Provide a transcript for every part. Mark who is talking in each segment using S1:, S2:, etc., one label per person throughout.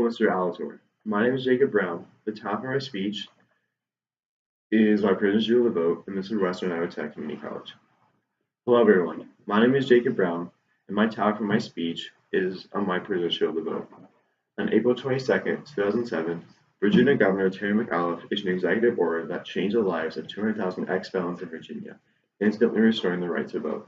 S1: Mr. Alator. My name is Jacob Brown. The topic of my speech is why prisoners should vote, and this is Western Iowa Tech Community College. Hello, everyone. My name is Jacob Brown, and my topic for my speech is on why prisoners should vote. On April 22nd, 2007, Virginia Governor Terry McAuliffe issued an executive order that changed the lives of 200,000 ex-felons in Virginia, instantly restoring the right to vote.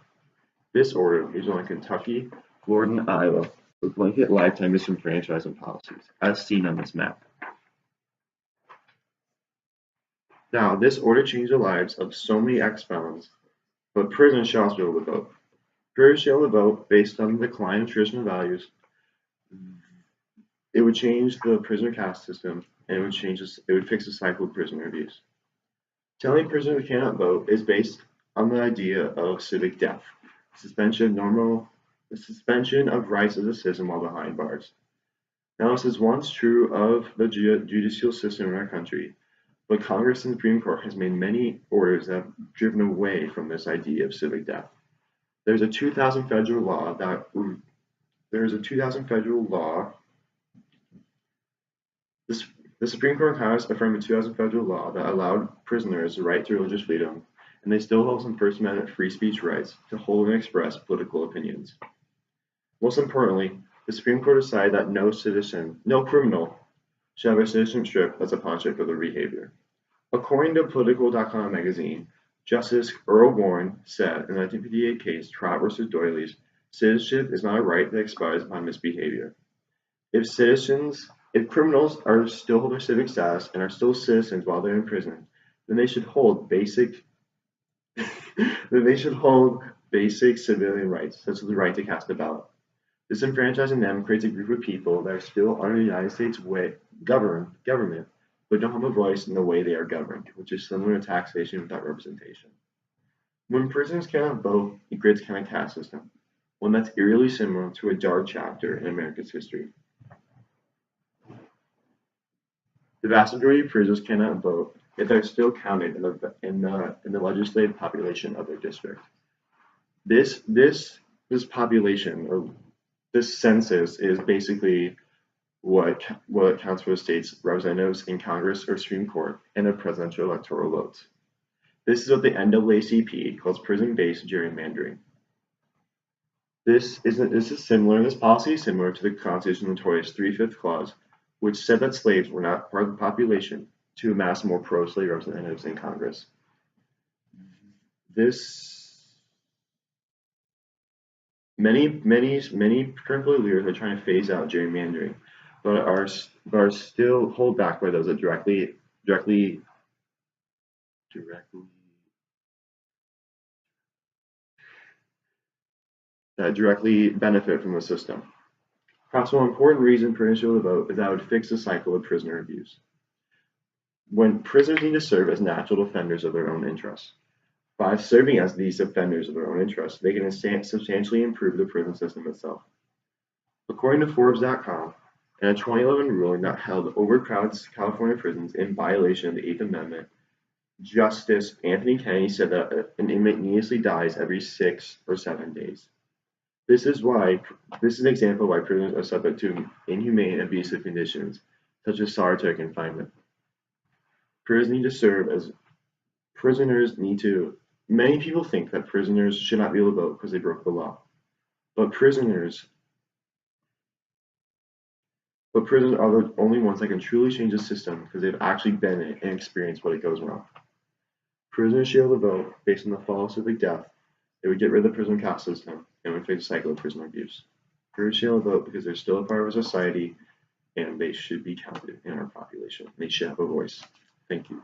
S1: This order is on Kentucky, Florida, and Iowa with blanket lifetime disenfranchisement policies, as seen on this map. Now, this order changed the lives of so many ex-felons, but prisoners should also be able to vote. Prisoners should be able to vote based on the decline of traditional values. It would change the prisoner caste system, and it would fix the cycle of prisoner abuse. Telling prisoners who cannot vote is based on the idea of civic death, the suspension of rights as a citizen while behind bars. Now, this is once true of the judicial system in our country, but Congress and the Supreme Court has made many orders that have driven away from this idea of civic death. There's a 2000 federal law the Supreme Court and Congress affirmed a 2000 federal law that allowed prisoners the right to religious freedom, and they still hold some First Amendment free speech rights to hold and express political opinions. Most importantly, the Supreme Court decided that no criminal should have a citizenship stripped as a punishment for their behavior. According to Political.com magazine, Justice Earl Warren said in the 1958 case Trott v. Doilies, citizenship is not a right that expires upon misbehavior. If criminals are still hold their civic status and are still citizens while they're in prison, then they should hold basic civilian rights, such as the right to cast a ballot. Disenfranchising them creates a group of people that are still under the United States government, but don't have a voice in the way they are governed, which is similar to taxation without representation. When prisoners cannot vote, it creates a kind of caste system, one that's eerily similar to a dark chapter in America's history. The vast majority of prisoners cannot vote if they're still counted in the legislative population of their district. This population, or this census, is basically what counts for the state's representatives in Congress or Supreme Court and the presidential electoral votes. This is what the NAACP calls prison-based gerrymandering. This policy is similar to the Constitution's notorious 3/5 clause, which said that slaves were not part of the population to amass more pro-slave representatives in Congress. Many current political leaders are trying to phase out gerrymandering, but are still held back by those that directly benefit from the system. Perhaps one important reason prisoners should vote is that it would fix the cycle of prisoner abuse. When prisoners need to serve as natural defenders of their own interests, by serving as these defenders of their own interests, they can substantially improve the prison system itself. According to Forbes.com, in a 2011 ruling that held overcrowded California prisons in violation of the 8th Amendment, Justice Anthony Kennedy said that an inmate needlessly dies every 6 or 7 days. This is an example of why prisoners are subject to inhumane and abusive conditions, such as solitary confinement. Many people think that prisoners should not be able to vote because they broke the law. But prisoners are the only ones that can truly change the system because they've actually been in it and experienced what it goes wrong. Prisoners should be able to vote based on the fall of civic death. It would get rid of the prison caste system and would fix the cycle of prisoner abuse. Prisoners should be able to vote because they're still a part of our society and they should be counted in our population. They should have a voice. Thank you.